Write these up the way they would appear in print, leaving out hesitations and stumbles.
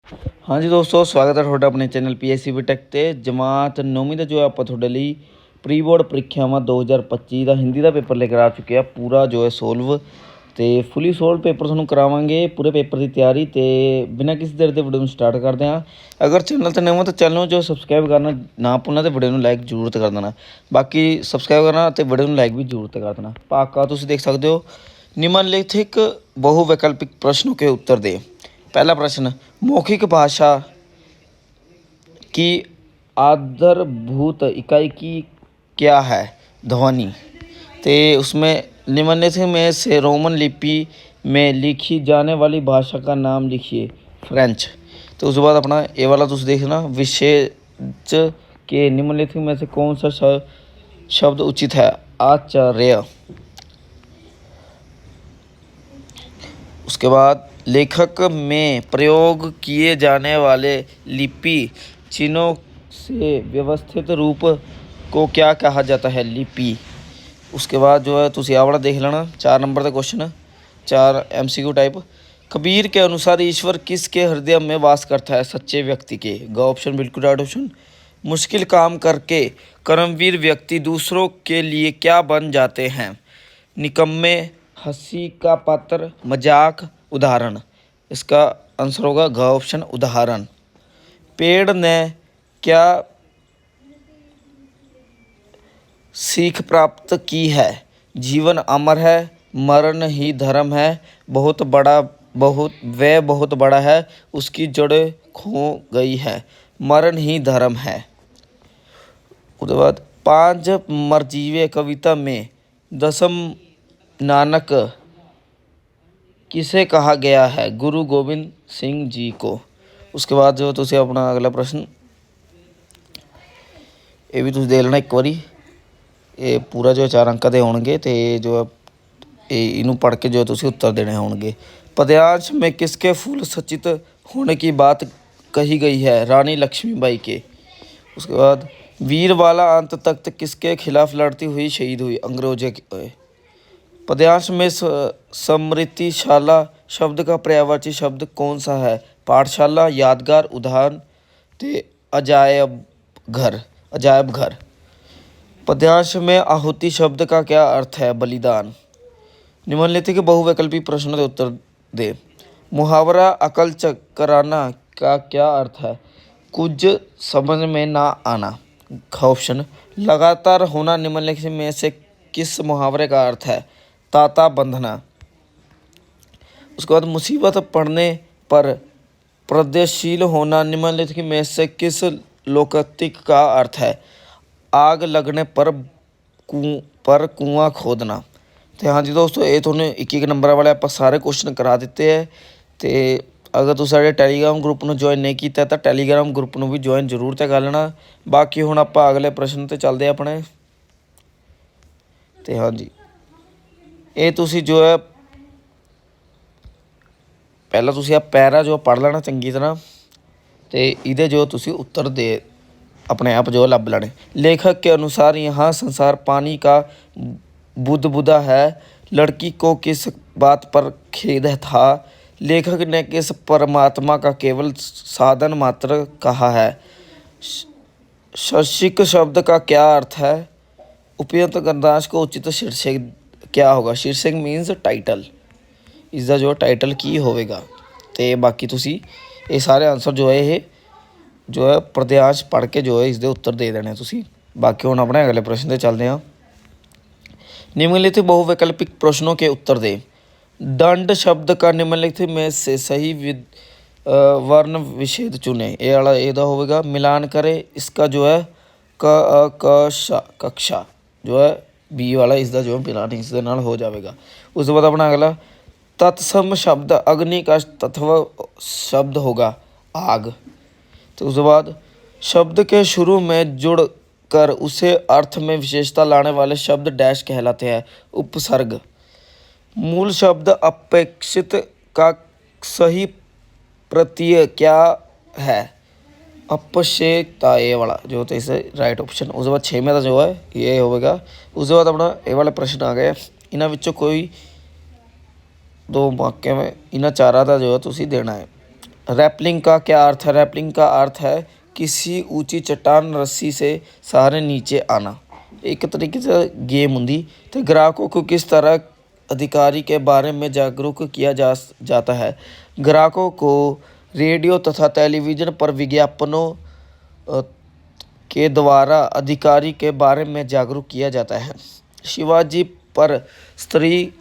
हाँ जी दोस्तों, स्वागत है ਤੁਹਾਡਾ ਆਪਣੇ ਚੈਨਲ PSC BTech ਤੇ ਜਮਾਤ 9ਵੀਂ ਦਾ ਜੋ ਹੈ ਆਪਾਂ ਤੁਹਾਡੇ ਲਈ ਪ੍ਰੀ ਬੋਰਡ ਪ੍ਰੀਖਿਆਵਾਂ 2025 ਦਾ ਹਿੰਦੀ ਦਾ ਪੇਪਰ ਲੈ ਕੇ ਆ ਚੁੱਕੇ ਆ। ਪੂਰਾ ਜੋ ਹੈ ਸੋਲਵ ਤੇ ਫੁੱਲੀ ਸੋਲਵ ਪੇਪਰ ਤੁਹਾਨੂੰ ਕਰਾਵਾਂਗੇ। ਪੂਰੇ ਪੇਪਰ ਦੀ ਤਿਆਰੀ ਤੇ ਬਿਨਾਂ ਕਿਸੇ ਦੇਰ ਦੇ ਵੀਡੀਓ ਨੂੰ ਸਟਾਰਟ ਕਰਦੇ ਹਾਂ। ਅਗਰ ਚੈਨਲ ਤੇ ਨਵਾਂ ਤਾਂ ਚੈਨਲ ਨੂੰ ਜੋ ਸਬਸਕ੍ਰਾਈਬ ਕਰਨਾ ਨਾ ਭੁੱਲਣਾ ਤੇ ਵੀਡੀਓ ਨੂੰ ਲਾਈਕ ਜ਼ਰੂਰ ਕਰ ਦੇਣਾ। ਬਾਕੀ ਸਬਸਕ੍ਰਾਈਬ ਕਰਨਾ ਤੇ ਵੀਡੀਓ ਨੂੰ ਲਾਈਕ ਵੀ ਜ਼ਰੂਰ ਕਰ देना। पाका ਤੁਸੀਂ देख सकते हो। निम्नलिखित बहुवैकल्पिक प्रश्नों के उत्तर दें। पहला प्रश्न, मौखिक भाषा की आधारभूत इकाई की क्या है? ध्वनि। तो उसमें निम्नलिखित में से रोमन लिपि में लिखी जाने वाली भाषा का नाम लिखिए। फ्रेंच। तो उसके बाद अपना ये वाला तुम देखना, विशेष के निम्नलिखित में से कौन सा शब्द उचित है? आचार्य। उसके बाद लेखक में प्रयोग किए जाने वाले लिपि चिन्हों से व्यवस्थित रूप को क्या कहा जाता है? लिपि। उसके बाद जो है तुम आवड़ा देख लेना 4 नंबर का क्वेश्चन, 4 MCQ टाइप। कबीर के अनुसार ईश्वर किसके हृदय में वास करता है? सच्चे व्यक्ति के। ग ऑप्शन बिल्कुल राइट ऑप्शन। मुश्किल काम करके कर्मवीर व्यक्ति दूसरों के लिए क्या बन जाते हैं? निकम्मे, हंसी का पात्र, मजाक, उदाहरण। इसका आंसर होगा घ ऑप्शन उदाहरण। पेड़ ने क्या सीख प्राप्त की है? जीवन अमर है, मरण ही धर्म है, बहुत बड़ा है, उसकी जड़ खो गई है, मरण ही धर्म है। उसके बाद 5 मरजीवे कविता में दसम नानक किसे कहा गया है? गुरु गोबिंद सिंह जी को। उसके बाद जो तुम अपना अगला प्रश्न ये भी तुम देख लेना एक बारी। ये पूरा जो 4 अंक के होंगे तो जो इनू पढ़ के जो तुम उत्तर देने होंगे। पद्यांश में किसके फूल सचित होने की बात कही गई है? रानी लक्ष्मीबाई के। उसके बाद वीरवाला अंत तक किसके खिलाफ लड़ती हुई शहीद हुई? अंग्रेजों के। पद्यांश में स्मृतिशाला शब्द का पर्यायवाची शब्द कौन सा है? पाठशाला, यादगार, उदाहरण ते अजायब घर। पद्यांश में आहुति शब्द का क्या अर्थ है? बलिदान। निम्नलिखित के बहुवैकल्पिक प्रश्नों के उत्तर दे। मुहावरा अकल चकराना का क्या अर्थ है? कुछ समझ में ना आना। ऑप्शन। लगातार होना निम्नलिखित में से किस मुहावरे का अर्थ है? ताता बंधना। उसके बाद मुसीबत पड़ने पर प्रगतिशील होना निम्नलिखित में से किस लोकोक्ति का अर्थ है? आग लगने पर कुआं खोदना। तो हाँ जी दोस्तों, ये थोड़े एक नंबर वाले आप सारे क्वेश्चन करा दिते है। तो अगर तुम साढ़े टैलीग्राम ग्रुप में ज्वाइन नहीं किया तो टैलीग्राम ग्रुप में भी ज्वाइन जरूर तो कर लेना। बाकी हुण आप अगले प्रश्न तो चलते अपने। तो हाँ जी, ये तुसी जो है पहला तुसी आ पैरा जो पढ़ लेना चंगी तरह। तो ये जो तुसी उत्तर दे अपने आप जो लभ लेने। लेखक के अनुसार यहाँ संसार पानी का बुदबुदा है, लड़की को किस बात पर खेद था? लेखक ने किस परमात्मा का केवल साधन मात्र कहा है? शीर्षक शब्द का क्या अर्थ है? उपयुक्त गद्यांश को उचित शीर्षक क्या होगा? शीर्षक मीनस टाइटल। इसका जो टाइटल की होगा। तो बाकी तुसी ये सारे आंसर जो है ये जो है पद्यांश पढ़ के जो है इसके उत्तर दे देने तुसी। बाकी हुण अपने अगले प्रश्न से चलते हैं। निम्नलिखित बहुवैकल्पिक प्रश्नों के उत्तर दे। दंड शब्द का निम्नलिखित में से सही वर्ण विच्छेद चुने। ये वाला एदा होगा। मिलान करे, इसका जो है कक्षा जो है बी वाला इसका जो है मिलान इसके नाल हो जाएगा। उसके बाद अपना अगला तत्सम शब्द अग्नि का तत्व शब्द होगा आग। तो उसके बाद शब्द के शुरू में जुड़ कर उसे अर्थ में विशेषता लाने वाले शब्द डैश कहलाते हैं? उपसर्ग। मूल शब्द अपेक्षित का सही प्रत्यय क्या है? अपशेकता। ये वाला जो तो इसे राइट ऑप्शन। उसके बाद 6वें का जो है ये होगा। उसके बाद अपना ये वाले प्रश्न आ गए। इन्होंने कोई 2 मौके में इन्होंने चारा का जो है तुसी देना है। रैपलिंग का क्या अर्थ है? रैपलिंग का अर्थ है किसी ऊंची चट्टान रस्सी से सहारे नीचे आना। एक तरीके से गेम होंगी। तो ग्राहकों को किस तरह अधिकारी के बारे में जागरूक किया जाता है? ग्राहकों को रेडियो तथा टेलीविज़न पर विज्ञापनों अ, के द्वारा अधिकारी के बारे में जागरूक किया जाता है। शिवाजी पर स्त्री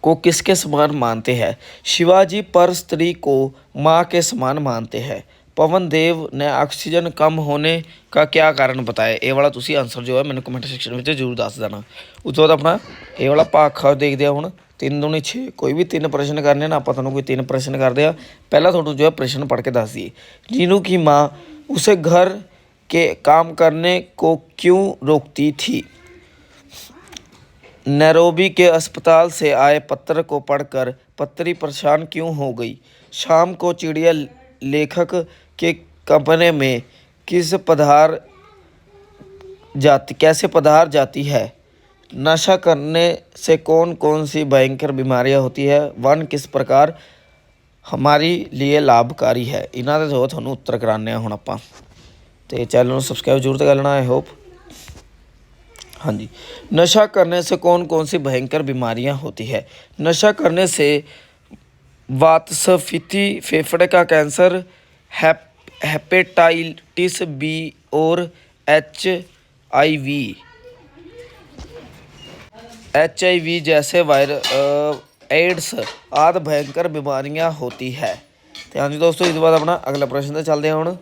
को किसके समान मानते हैं? शिवाजी पर स्त्री को माँ के समान मानते हैं। पवन देव ने ऑक्सीजन कम होने का क्या कारण बताया? ये वाला तुसी आंसर जो है मैंने कमेंट सेक्शन में जरूर दस देना। उस बाद अपना ये वाला भाखा देखते हैं हूँ। 3 दूनी 6 कोई भी 3 प्रश्न करने ना, आप तुहानूं कोई 3 प्रश्न करते हैं। पहला तुहानूं जो है प्रश्न पढ़ के दस दिए। नीरू की माँ उसे घर के काम करने को क्यों रोकती थी? नैरोबी के अस्पताल से आए पत्र को पढ़कर पत्री परेशान क्यों हो गई? शाम को चिड़िया लेखक के कमरे में कैसे पधार जाती है? नशा करने से कौन कौन सी भयंकर बीमारियां होती है? वन किस प्रकार हमारे लिए लाभकारी है? इन्हां दे जो तुहानूं उत्तर कराने हुण आपां। ते चैनल को सब्सक्राइब जरूर कर लेना। I hope. हाँ जी। नशा करने से कौन कौन सी भयंकर बीमारियां होती है? नशा करने से वातस्फीति, फेफड़े का कैंसर, हेपेटाइटिस बी और एच आई वी जैसे एड्स आदि भयंकर बीमारियां होती है। तो हाँ जी दोस्तों, इस बाद अपना अगला प्रश्न चलते हैं हूँ।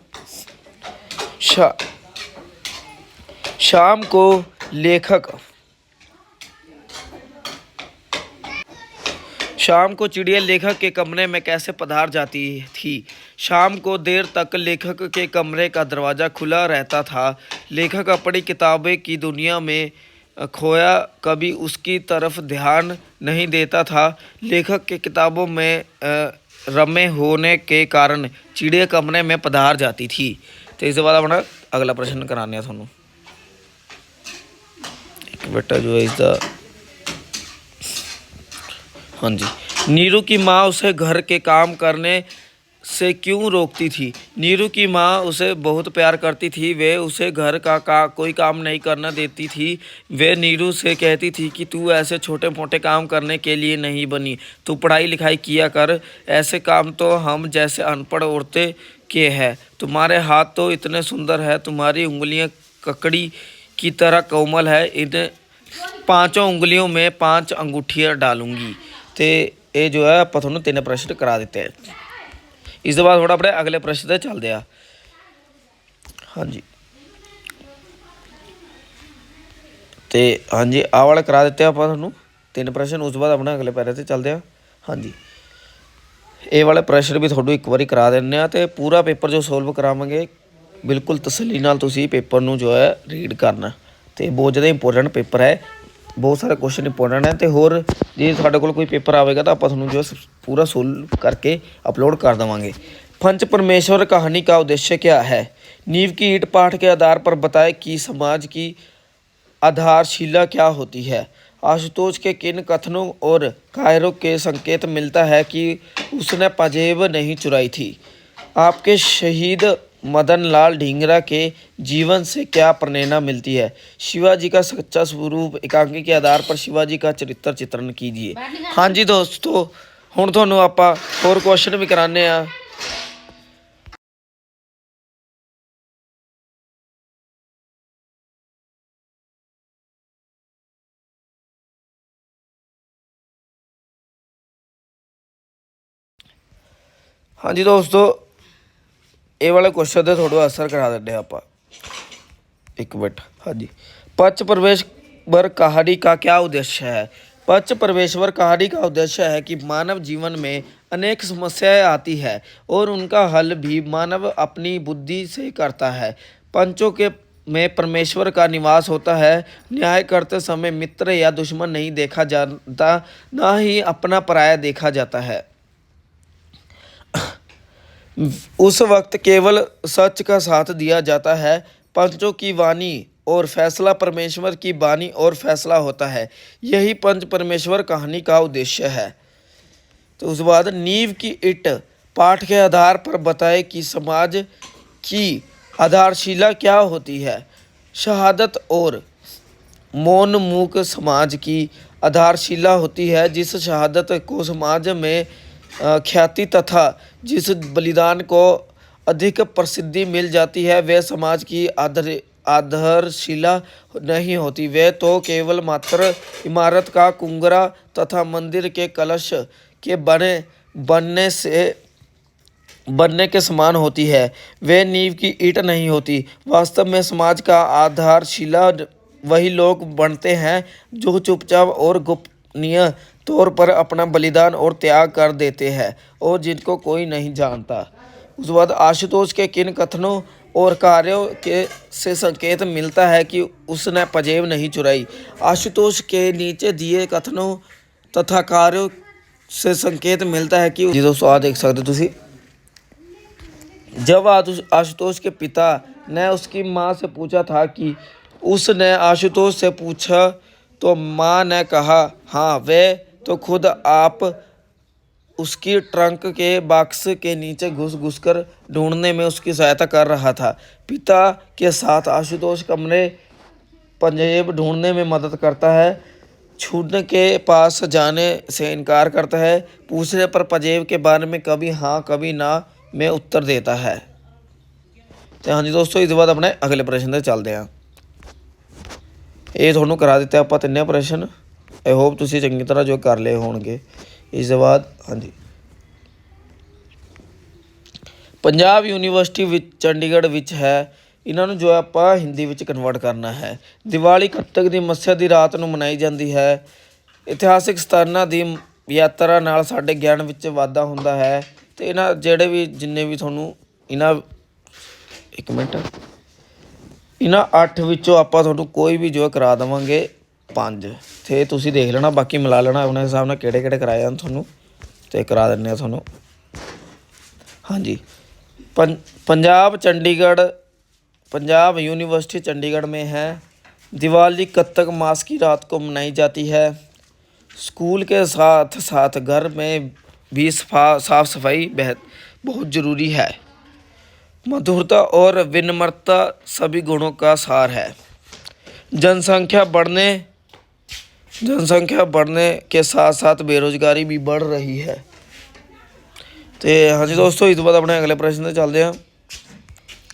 शाम को चिड़िया लेखक के कमरे में कैसे पधार जाती थी? शाम को देर तक लेखक के कमरे का दरवाज़ा खुला रहता था। लेखक अपनी किताबें की दुनिया में खोया कभी उसकी तरफ ध्यान नहीं देता था। लेखक के किताबों में रमे होने के कारण चिड़िया कमरे में पधार जाती थी। तो इसके बाद अपना अगला प्रश्न कराने थानू। बेटा जो है इसका हाँ जी। नीरू की माँ उसे घर के काम करने से क्यों रोकती थी? नीरू की माँ उसे बहुत प्यार करती थी। वे उसे घर का कोई काम नहीं करना देती थी। वे नीरू से कहती थी कि तू ऐसे छोटे मोटे काम करने के लिए नहीं बनी, तू पढ़ाई लिखाई किया कर। ऐसे काम तो हम जैसे अनपढ़ औरतें के हैं। तुम्हारे हाथ तो इतने सुंदर है, तुम्हारी उंगलियां ककड़ी की तरह कोमल है। इन 5 उंगलियों में 5 अंगूठियाँ डालूंगी। तो ये जो है आप थोड़ा 3 प्रश्न करा देते हैं। इस बाद थोड़ा अपने अगले प्रश्न से चलते हैं। हाँ जी। तो हाँ जी आ वाला करा देते हैं आप थोड़ा 3 प्रश्न। उस बाद अपने अगले पैरे से चलते हैं। हाँ जी, ये वाले प्रश्न भी थोड़ा एक बार करा देने। तो पूरा पेपर जो सोल्व करावेंगे बिल्कुल तसल्ली नाल तुसीं पेपर नूं जो है रीड करना। तो बहुत ज़्यादा इंपोर्टेंट पेपर है, बहुत सारे क्वेश्चन इंपोर्टेंट है। तो होर जे साडे कोल कोई पेपर आएगा तो आप तुहानूं जो है पूरा सोल्व करके अपलोड कर देवांगे। पंच परमेश्वर कहानी का उद्देश्य क्या है? नींव की ईंट पाठ के आधार पर बताएं कि समाज की आधारशिला क्या होती है? आशुतोष के किन कथनों और कायरों के संकेत मिलता है कि उसने पंजेब नहीं चुराई थी? आपके शहीद मदन लाल ढींगरा के जीवन से क्या प्रेरणा मिलती है? शिवाजी का सच्चा स्वरूप एकांकी के आधार पर शिवाजी का चरित्र चित्रण कीजिए। हाँ जी दोस्तों, हुण तुहानूं आपां होर क्वेश्चन भी कराने आ। हाँ जी दोस्तों, ये वाले क्वेश्चन का थोड़ा आंसर करा दें आप। एक मिनट। हाँ जी, पंच परमेश्वर कहानी का क्या उद्देश्य है? पंच परमेश्वर कहानी का उद्देश्य है कि मानव जीवन में अनेक समस्याएं आती है और उनका हल भी मानव अपनी बुद्धि से करता है। पंचों के में परमेश्वर का निवास होता है। न्याय करते समय मित्र या दुश्मन नहीं देखा जाता, ना ही अपना पराया देखा जाता है। उस वक्त केवल सच का साथ दिया जाता है। पंचों की वाणी और फैसला परमेश्वर की वाणी और फैसला होता है। यही पंच परमेश्वर कहानी का उद्देश्य है। तो उस बाद नींव की ईंट पाठ के आधार पर बताएं कि समाज की आधारशिला क्या होती है। शहादत और मौन मूक समाज की आधारशिला होती है। जिस शहादत को समाज में ख्याति तथा जिस बलिदान को अधिक प्रसिद्धि मिल जाती है, वह समाज की आधारशिला नहीं होती। वह तो केवल मात्र इमारत का कुंगरा तथा मंदिर के कलश के बनने के समान होती है। वे नींव की ईंट नहीं होती। वास्तव में समाज का आधारशिला वही लोग बनते हैं जो चुपचाप और गोपनीय तौर पर अपना बलिदान और त्याग कर देते हैं और जिनको कोई नहीं जानता। उसके बाद आशुतोष के किन कथनों और कार्यों के से संकेत मिलता है कि उसने पजेब नहीं चुराई। आशुतोष के नीचे दिए कथनों तथा कार्यों से संकेत मिलता है कि जी दोस्तों आ देख सकते हो तुसी। जब आशुतोष के पिता ने उसकी माँ से पूछा था कि उसने आशुतोष से पूछा तो माँ ने कहा हाँ, वे तो खुद आप उसकी ट्रंक के बॉक्स के नीचे घुस कर ढूंढने में उसकी सहायता कर रहा था। पिता के साथ आशुतोष कमरे पंजेब ढूंढने में मदद करता है। छूने के पास जाने से इनकार करता है। पूछने पर पंजेब के बारे में कभी हाँ कभी ना में उत्तर देता है। तो हाँ जी दोस्तों, इसके बाद अपने अगले प्रश्न से चलते हैं। ये थोड़ा करा दिते आप तिने प्रश्न। आई होप तुम चंगी तरह जो कर ले होंगे। इसके बाद हाँ जी, पंजाब यूनीवर्सिटी चंडीगढ़ विच है। इन्होंने जो आप हिंदी में कन्वर्ट करना है। दिवाली कत्तक की मੱਸਿਆ की रात को मनाई जाती है। इतिहासिक स्थानों की यात्रा नाल साडे ज्ञान विच वाधा होंदा है। तो इन्हां जेड़े भी जिन्ने भी थोनों इन्हां एक मिनट इन्हां 8 विचों आपां तुहानूं कोई भी जो करा देवांगे 5 ते तुसीं देख लेना, बाकी मिला लेना अपने हिसाब नाल किहड़े कराए हैं तुहानूं ते करा दिंदे आ तुहानूं। हाँ जी, पंजाब यूनिवर्सिटी चंडीगढ़ में है। दिवाली कत्तक मास की रात को मनाई जाती है। स्कूल के साथ साथ घर में भी साफ सफाई बहुत ज़रूरी है। मधुरता और विनम्रता सभी गुणों का सार है। जनसंख्या बढ़ने के साथ साथ बेरोजगारी भी बढ़ रही है। तो हाँ जी दोस्तों, इस बाद अपने अगले प्रश्न से चलते हैं।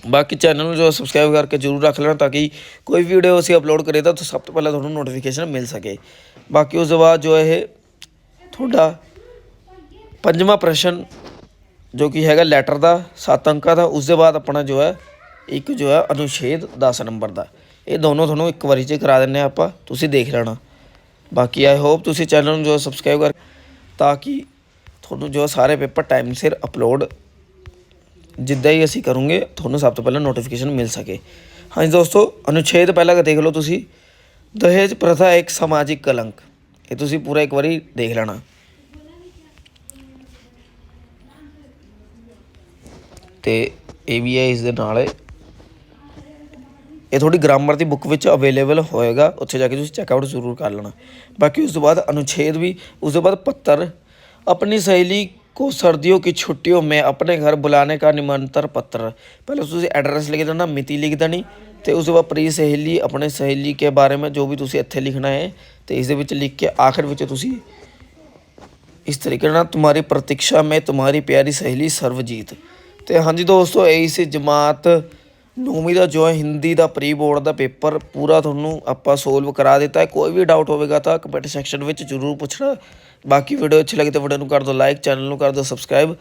बाकी चैनल जो सबसक्राइब करके जरूर रख लेना ताकि कोई भी वीडियो असीं अपलोड करें तो सब तो पहले थोड़ा नोटिफिकेशन मिल सके। बाकी उसके बाद जो है थोड़ा 5वां प्रश्न जो कि हैगा लैटर का 7 अंक का। उसके बाद अपना जो है एक जो है अनुच्छेद 10 नंबर का। ये दोनों थोड़ा एक बारी च करा दें आप, तुसीं देख लेना। बाकी आई होप तुसीं चैनल जो सबसक्राइब कर ताकि थोड़ा जो सारे पेपर टाइम सिर अपलोड जिद्दां ही असीं करूँगे थोड़ा सब तो पहले नोटिफिकेशन मिल सके। हाँ जी दोस्तों, अनुच्छेद पहला देख लो तुसीं। दहेज प्रथा एक समाजिक कलंक। ये तुसीं पूरा एक बारी देख लेना। तो ये भी है इस दे नाल ये थोड़ी ग्रामर की बुक में अवेलेबल होएगा, उत्थे जाके तुसीं चैकआउट जरूर कर लेना। बाकी उस बाद अनुच्छेद भी, उसके बाद पत्र। अपनी सहेली को सर्दियों की छुट्टियों में अपने घर बुलाने का निमंत्रण पत्र। पहले तुसीं एड्रैस लिख देना, मिति लिख देनी, तो उसके बाद प्री सहेली अपने सहेली के बारे में जो भी तुसीं इत्थे लिखना है तो इस लिख के आखिर में तुसीं इस तरीके ना तुम्हारी प्रतीक्षा में तुम्हारी प्यारी सहेली सर्वजीत। तो हाँ जी दोस्तों, यही से जमात 9वीं का जो है हिंदी का प्री बोर्ड का पेपर पूरा थोनों आपां सोल्व करा दिता है। कोई भी डाउट होगा तो कमेंट सैक्शन में जरूर पूछना। बाकी वीडियो अच्छी लगी तो वीडियो को कर दो लाइक, चैनल को कर दो सबसक्राइब।